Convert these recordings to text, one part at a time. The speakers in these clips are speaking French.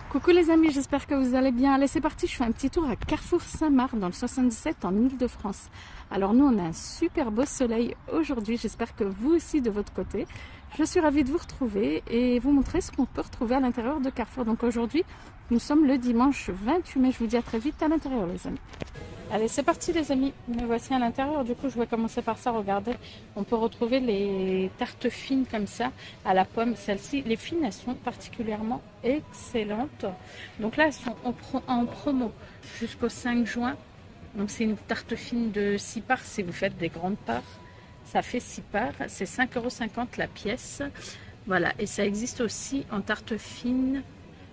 Coucou les amis, j'espère que vous allez bien. Allez, c'est parti, je fais un petit tour à Carrefour Saint-Marc dans le 77 en Ile-de-France. Alors nous, on a un super beau soleil aujourd'hui, j'espère que vous aussi de votre côté. Je suis ravie de vous retrouver et vous montrer ce qu'on peut retrouver à l'intérieur de Carrefour. Donc aujourd'hui, nous sommes le dimanche 28 mai, je vous dis à très vite à l'intérieur les amis. Allez, c'est parti les amis, me voici à l'intérieur. Du coup, je vais commencer par ça, regardez. On peut retrouver les tartes fines comme ça, à la pomme. Celles-ci, les fines, elles sont particulièrement excellentes. Donc là, elles sont en promo jusqu'au 5 juin. Donc c'est une tarte fine de 6 parts, si vous faites des grandes parts. Ça fait 6 parts, c'est 5,50 € la pièce. Voilà, et ça existe aussi en tarte fine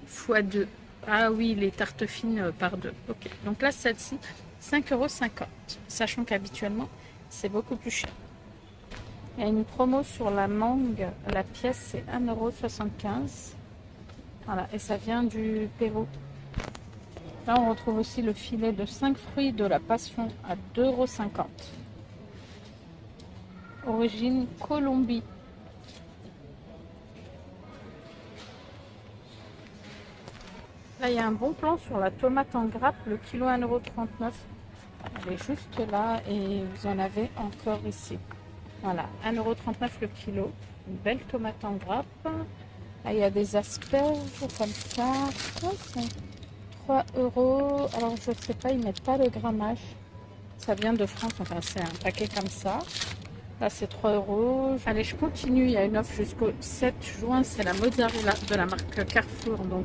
x2. Ah oui, les tartes fines par 2. Ok, donc là, celle-ci, 5,50 €, sachant qu'habituellement, c'est beaucoup plus cher. Il y a une promo sur la mangue, la pièce, c'est 1,75 €. Voilà, et ça vient du Pérou. Là, on retrouve aussi le filet de 5 fruits de la passion à 2,50 €. Origine Colombie. Là, il y a un bon plan sur la tomate en grappe, le kilo 1,39 €. Elle est juste là et vous en avez encore ici. Voilà, 1,39 € le kilo. Une belle tomate en grappe. Là, il y a des asperges comme ça. 3 €. Alors, je ne sais pas, ils ne mettent pas le grammage. Ça vient de France, enfin, c'est un paquet comme ça. Là, c'est 3 €. Allez, je continue. Il y a une offre jusqu'au 7 juin. C'est la mozzarella de la marque Carrefour. Donc,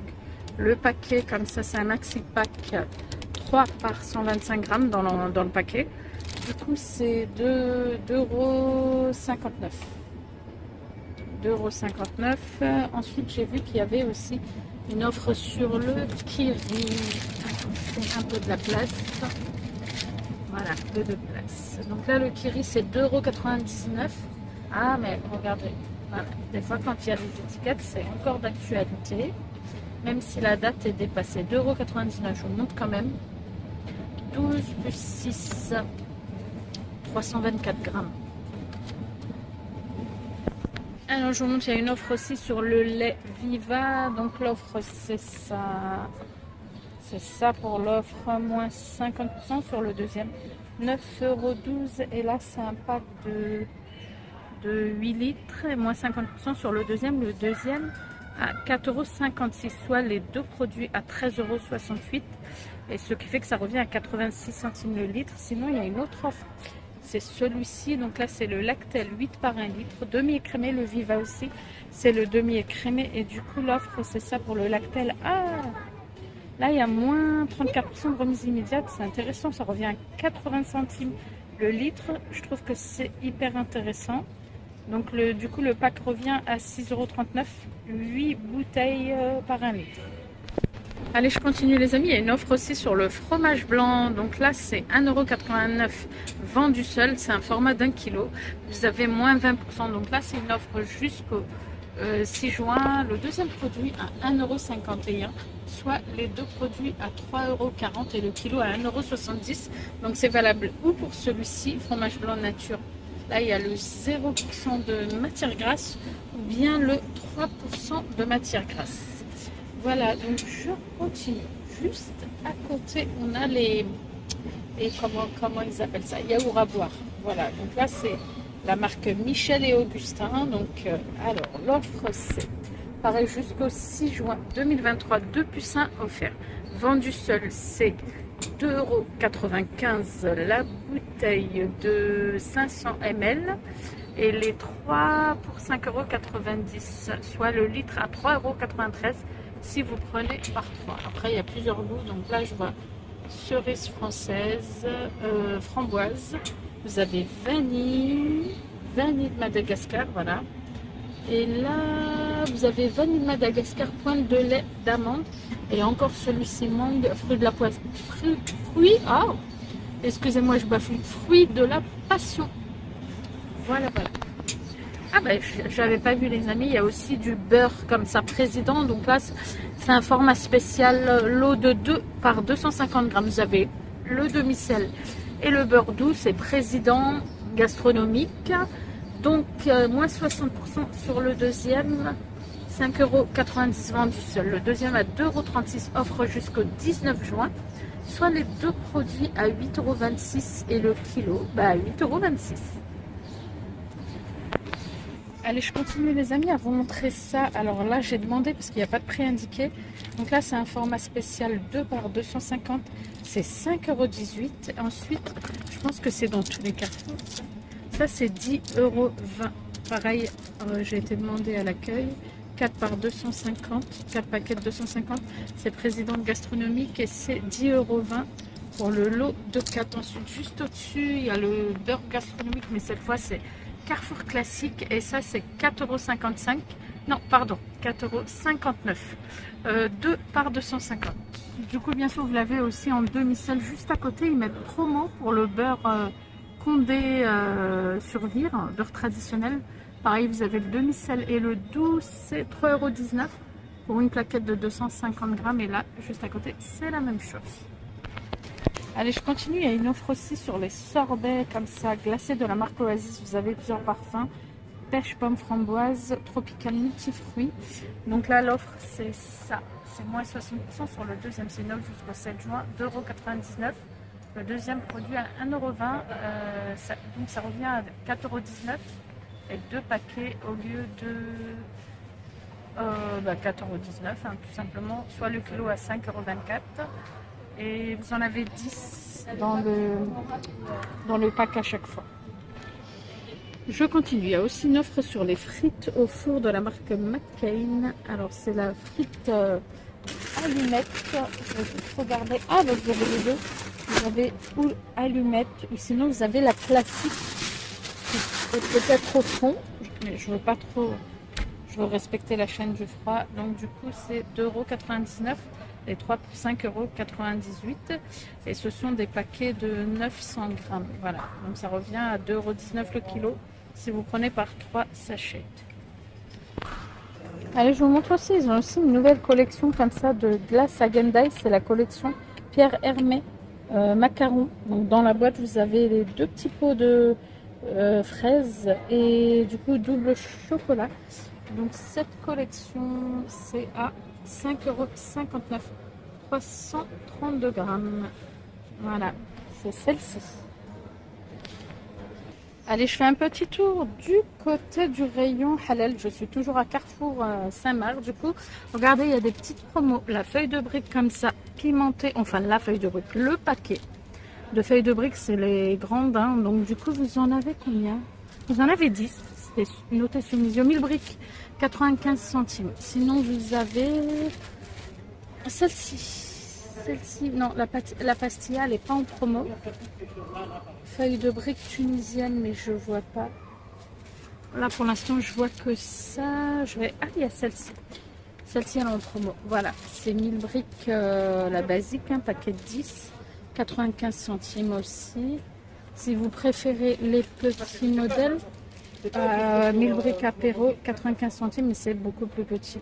le paquet, comme ça, c'est un maxi pack. 3 par 125 grammes dans le paquet. Du coup, c'est 2,59 €. 2,59 €. Ensuite, j'ai vu qu'il y avait aussi une offre sur le kiri. C'est un peu de la place. Voilà, peu de place. Donc là, le kiri, c'est 2,99 €. Ah, mais regardez. Voilà. Des fois, quand il y a des étiquettes, c'est encore d'actualité. Même si la date est dépassée. 2,99 €. Je vous montre quand même. 12 plus 6. 324 grammes. Alors, je vous montre, il y a une offre aussi sur le lait Viva. Donc, l'offre, c'est ça. C'est ça pour l'offre, moins 50% sur le deuxième. 9,12 €. Et là, c'est un pack de 8 litres et moins 50% sur le deuxième. Le deuxième à 4,56 €, soit les deux produits à 13,68 €. Et ce qui fait que ça revient à 86 centimes le litre. Sinon, il y a une autre offre. C'est celui-ci. Donc là, c'est le Lactel 8 par 1 litre. Demi-écrémé, le Viva aussi. C'est le demi-écrémé. Et du coup, l'offre, c'est ça pour le Lactel. Ah! Là, il y a moins 34% de remise immédiate. C'est intéressant. Ça revient à 80 centimes le litre. Je trouve que c'est hyper intéressant. Donc, du coup, le pack revient à 6,39 €. 8 bouteilles par 1 litre. Allez, je continue les amis. Il y a une offre aussi sur le fromage blanc. Donc là, c'est 1,89 € vendu seul. C'est un format d'1 kg. Vous avez moins 20%. Donc là, c'est une offre jusqu'au 6 juin. Le deuxième produit à 1,51 €. Soit les deux produits à 3,40 € et le kilo à 1,70 €. Donc c'est valable ou pour celui-ci, fromage blanc nature. Là, il y a le 0% de matière grasse ou bien le 3% de matière grasse. Voilà, donc je continue. Juste à côté, on a les comment ils appellent ça, yaourt à boire. Voilà, donc là, c'est la marque Michel et Augustin. Donc, alors, l'offre, c'est pareil jusqu'au 6 juin 2023, 2 plus 1 offerts. Vendu seul, c'est 2,95 € la bouteille de 500 ml. Et les 3 pour 5,90 €, soit le litre à 3,93 € si vous prenez par 3. Après, il y a plusieurs goûts. Donc là, je vois cerise française, framboise. Vous avez vanille de Madagascar, voilà. Et là, vous avez vanille de Madagascar, pointe de lait d'amande. Et encore celui-ci, mangue, fruit de la poisse. Oh, excusez-moi, je bafoue. Fruit de la passion. Voilà, voilà. Ah ben, j'avais pas vu les amis, il y a aussi du beurre comme ça, président. Donc là, c'est un format spécial, lot de 2 par 250 grammes. Vous avez le demi-sel et le beurre doux, c'est président gastronomique. Donc, moins 60% sur le deuxième, 5,90 € vendu seul. Le deuxième à 2,36 € offre jusqu'au 19 juin. Soit les deux produits à 8,26 € et le kilo à 8,26 €. Allez, je continue les amis à vous montrer ça. Alors là, j'ai demandé parce qu'il n'y a pas de prix indiqué. Donc là, c'est un format spécial 2 par 250. C'est 5,18 €. Ensuite, je pense que c'est dans tous les carrefours. Ça, c'est 10,20 €. Pareil, j'ai été demandé à l'accueil. 4 par 250, 4 paquets de 250. C'est présidente gastronomique et c'est 10,20 € pour le lot de 4. Ensuite, juste au-dessus, il y a le beurre gastronomique, mais cette fois, c'est Carrefour classique et ça c'est 4,55 €. Non, pardon, 4,59 €. 2 par 250. Du coup, bien sûr, vous l'avez aussi en demi-sel juste à côté. Ils mettent promo pour le beurre Condé sur vire, beurre traditionnel. Pareil, vous avez le demi-sel et le doux, c'est 3,19 € pour une plaquette de 250 grammes. Et là, juste à côté, c'est la même chose. Allez, je continue. Il y a une offre aussi sur les sorbets comme ça, glacés de la marque Oasis. Vous avez plusieurs parfums. Pêche, pomme, framboise, tropical, multifruits. Donc là, l'offre, c'est ça. C'est moins 60% sur le deuxième. C'est 9 jusqu'au 7 juin, 2,99 €. Le deuxième produit à 1,20 €. Donc ça revient à 4,19 € et deux paquets au lieu de 4,19 € tout simplement. Soit le kilo à 5,24 € et vous en avez 10 dans le pack à chaque fois. Je continue. Il y a aussi une offre sur les frites au four de la marque McCain. Alors c'est la frite allumette. Je vais juste regarder. Ah, donc vous avez les deux. Vous avez ou allumette ou sinon vous avez la classique qui est peut-être au fond. Mais je veux pas trop. Je veux respecter la chaîne du froid. Donc du coup c'est 2,99 € et 3 pour 5,98 € et ce sont des paquets de 900 grammes. Voilà, donc ça revient à 2,19 € le kilo si vous prenez par 3 sachets. Allez, je vous montre aussi, ils ont aussi une nouvelle collection comme ça de glace Häagen-Dazs. C'est la collection Pierre Hermé macaron. Donc dans la boîte vous avez les deux petits pots de fraises et du coup double chocolat. Donc cette collection c'est à 5,59 €, 332 grammes. Voilà, c'est celle-ci. Allez, je fais un petit tour du côté du rayon halal. Je suis toujours à Carrefour Saint-Marc. Du coup, regardez, il y a des petites promos. La feuille de brique comme ça, pimentée. Enfin, la feuille de brique, le paquet de feuilles de brique, c'est les grandes. Hein. Donc, du coup, vous en avez combien? Vous en avez 10. C'était noté sur mes yeux. 1000 briques, 95 centimes. Sinon, vous avez celle-ci. Celle-ci, non, la pastilla, elle n'est pas en promo. Feuille de brique tunisienne, mais je vois pas. Là, pour l'instant, je vois que ça. Ah, il y a celle-ci. Celle-ci, elle est en promo. Voilà, c'est 1000 briques, la basique, un paquet de 10. 95 centimes aussi. Si vous préférez les petits modèles, 1000 briques apéro, 95 centimes, mais c'est beaucoup plus petit.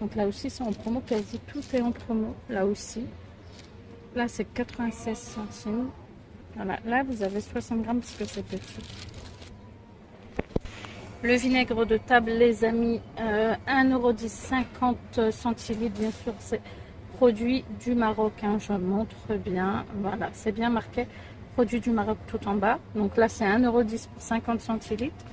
Donc là aussi, c'est en promo. Quasi tout est en promo, là aussi. Là, c'est 96 centimes. Voilà, là, vous avez 60 grammes parce que c'est petit. Le vinaigre de table, les amis, 1,10 €, 50 centilitres. Bien sûr, c'est produit du Maroc. Hein, je montre bien. Voilà, c'est bien marqué. Produit du Maroc tout en bas. Donc là, c'est 1,10 € pour 50 centilitres.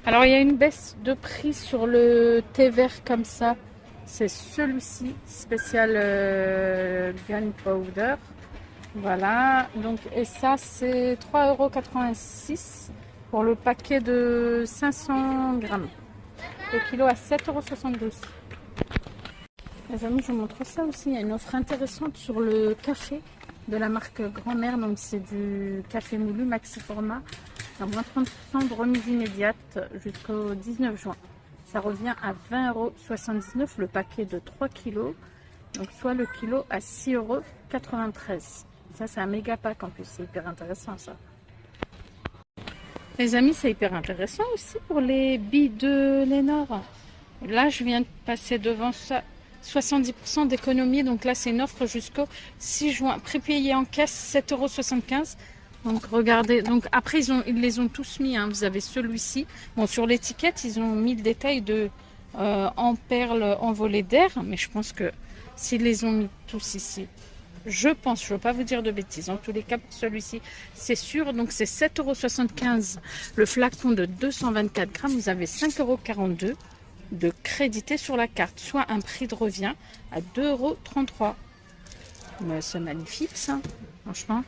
Alors, il y a une baisse de prix sur le thé vert comme ça. C'est celui-ci, spécial Gunpowder. Voilà, donc et ça c'est 3,86 € pour le paquet de 500 grammes. Le kilo à 7,72 €. Les amis, je vous montre ça aussi. Il y a une offre intéressante sur le café de la marque Grand-Mère. Donc c'est du café moulu maxi format. À moins 30% de remise immédiate jusqu'au 19 juin. Ça revient à 20,79 € le paquet de 3 kg. Donc soit le kilo à 6,93 €. Ça, c'est un méga pack en plus, c'est hyper intéressant ça. Les amis, c'est hyper intéressant aussi pour les billes de Lénore. Là, je viens de passer devant ça. 70% d'économie, donc là, c'est une offre jusqu'au 6 juin. Prépayé en caisse, 7,75 €. Donc regardez, donc après ils les ont tous mis, hein. Vous avez celui-ci. Bon, sur l'étiquette, ils ont mis le détail de en perles envolées d'air. Mais je pense que s'ils les ont mis tous ici, je pense, je ne veux pas vous dire de bêtises. En tous les cas, pour celui-ci, c'est sûr. Donc, c'est 7,75 € le flacon de 224 grammes. Vous avez 5,42 € de crédité sur la carte, soit un prix de revient à 2,33 €. Mais c'est magnifique, ça, franchement.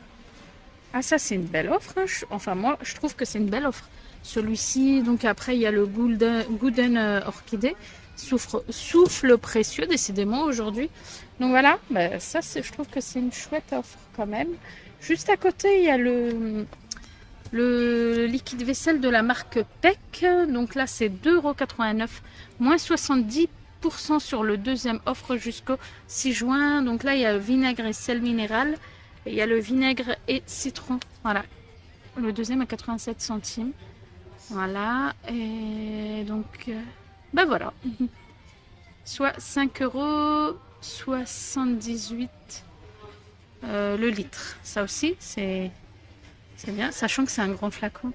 Ah, ça, c'est une belle offre. Hein. Enfin, moi, je trouve que c'est une belle offre. Celui-ci, donc après, il y a le Golden Orchidée. Souffle précieux, décidément, aujourd'hui. Donc voilà, bah, ça, je trouve que c'est une chouette offre quand même. Juste à côté, il y a le liquide vaisselle de la marque Peck. Donc là, c'est 2,89 €, moins 70% sur le deuxième offre jusqu'au 6 juin. Donc là, il y a vinaigre et sel minéral. Et il y a le vinaigre et citron. Voilà. Le deuxième à 87 centimes. Voilà. Et donc, ben voilà. Soit 5,78 € le litre. Ça aussi, c'est bien, sachant que c'est un grand flacon.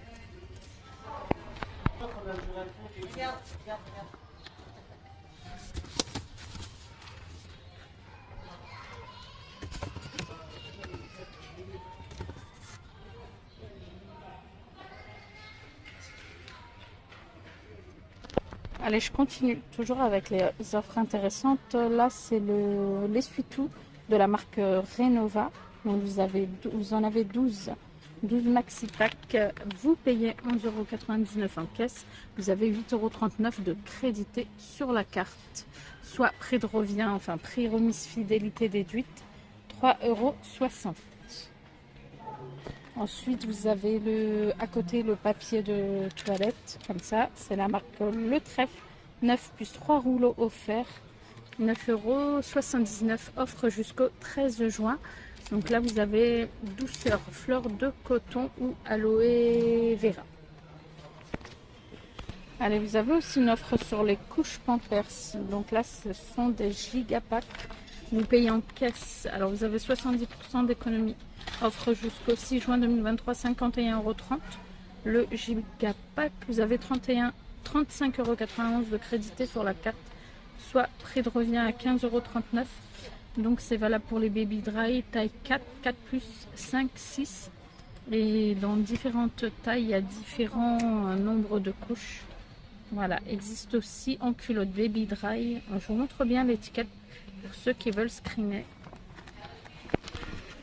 Allez, je continue toujours avec les offres intéressantes. Là, c'est l'essuie-tout de la marque Renova. Donc, vous en avez 12 maxi pack. Vous payez 11,99 € en caisse. Vous avez 8,39 € de crédité sur la carte. Soit prix de revient, enfin prix remise fidélité déduite, 3,60 €. Ensuite, vous avez à côté le papier de toilette, comme ça. C'est la marque Le Trèfle, 9 plus 3 rouleaux offerts. 9,79 €, offre jusqu'au 13 juin. Donc là, vous avez douceur, fleur de coton ou aloe vera. Allez, vous avez aussi une offre sur les couches Pampers. Donc là, ce sont des gigapacks. Vous payez en caisse. Alors, vous avez 70% d'économie. Offre jusqu'au 6 juin 2023, 51,30 €. Le gigapack, vous avez 35,91 € de crédité sur la carte, soit prix de revient à 15,39 €. Donc, c'est valable pour les baby dry, taille 4, 4 plus, 5, 6. Et dans différentes tailles, il y a différents nombres de couches. Voilà, existe aussi en culotte baby dry. Je vous montre bien l'étiquette pour ceux qui veulent screener.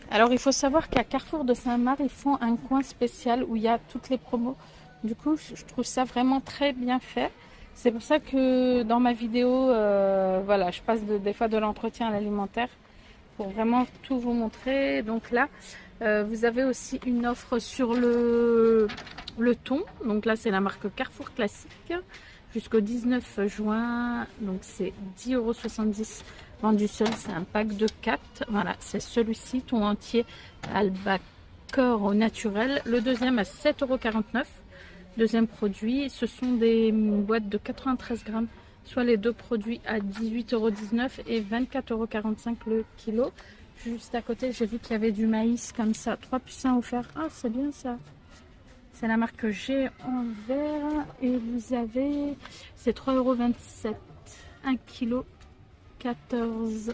Alors, il faut savoir qu'à Carrefour de Saint-Marc, ils font un coin spécial où il y a toutes les promos. Du coup, je trouve ça vraiment très bien fait. C'est pour ça que dans ma vidéo, voilà, je passe des fois de l'entretien à l'alimentaire pour vraiment tout vous montrer. Donc là, vous avez aussi une offre sur le thon. Donc là, c'est la marque Carrefour Classique jusqu'au 19 juin. Donc c'est 10,70 € vendu seul. C'est un pack de 4. Voilà, c'est celui-ci, thon entier albacore au naturel. Le deuxième à 7,49 €. Deuxième produit, ce sont des boîtes de 93 grammes, soit les deux produits à 18,19 € et 24,45 € le kilo. Juste à côté, j'ai vu qu'il y avait du maïs comme ça, 3 plus 1 offert. Ah, c'est bien ça. C'est la marque G en vert et vous avez, c'est 3,27 €, 1 kg, 14.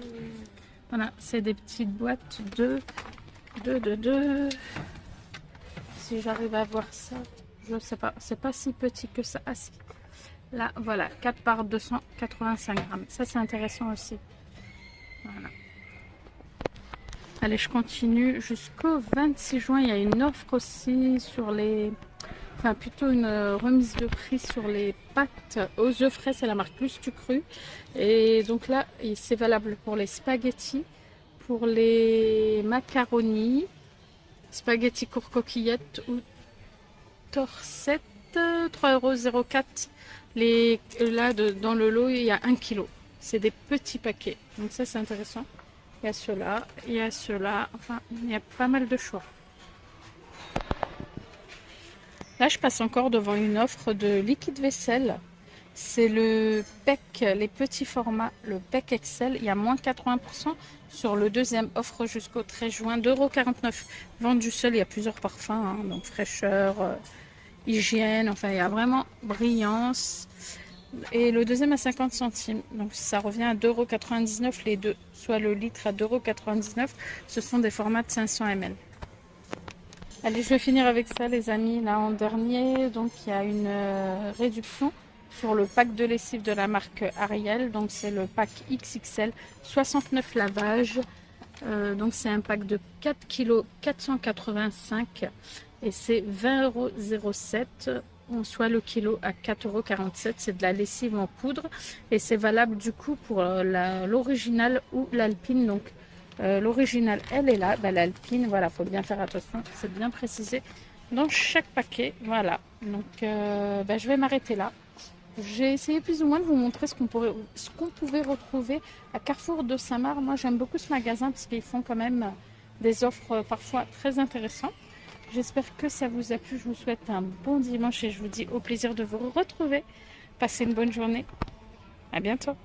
Voilà, c'est des petites boîtes de 2. Si j'arrive à voir ça. Je sais pas, c'est pas si petit que ça. Ah si. Là, voilà, 4 par 285 grammes. Ça, c'est intéressant aussi. Voilà. Allez, je continue. Jusqu'au 26 juin, il y a une offre aussi sur les... Enfin, plutôt une remise de prix sur les pâtes aux œufs frais. C'est la marque Plus Tu Cru. Et donc là, c'est valable pour les spaghettis, pour les macaronis, spaghettis court coquillettes ou Torset, 3,04 €. Là, dans le lot, il y a 1 kg. C'est des petits paquets. Donc ça, c'est intéressant. Il y a ceux-là, il y a ceux-là. Enfin, il y a pas mal de choix. Là, je passe encore devant une offre de liquide vaisselle. C'est le PEC, les petits formats, le PEC Excel. Il y a moins 80% sur le deuxième, offre jusqu'au 13 juin, 2,49 €. Vendu seul, il y a plusieurs parfums, hein, donc fraîcheur, hygiène, enfin il y a vraiment brillance. et le deuxième à 50 centimes. Donc ça revient à 2,99 € les deux, soit le litre à 2,99 €. Ce sont des formats de 500 ml. Allez, je vais finir avec ça les amis, là en dernier. Donc il y a une réduction sur le pack de lessive de la marque Ariel. Donc c'est le pack XXL, 69 lavages. Donc c'est un pack de 4 kg 485 et c'est 20,07 €, soit le kilo à 4,47 €. C'est de la lessive en poudre et c'est valable du coup pour l'original ou l'alpine. Donc l'original elle est là, l'alpine, voilà, faut bien faire attention, c'est bien précisé dans chaque paquet. Voilà, donc je vais m'arrêter là. J'ai essayé plus ou moins de vous montrer ce qu'on pouvait retrouver à Carrefour de Saint-Marc. Moi, j'aime beaucoup ce magasin parce qu'ils font quand même des offres parfois très intéressantes. J'espère que ça vous a plu. Je vous souhaite un bon dimanche et je vous dis au plaisir de vous retrouver. Passez une bonne journée. À bientôt.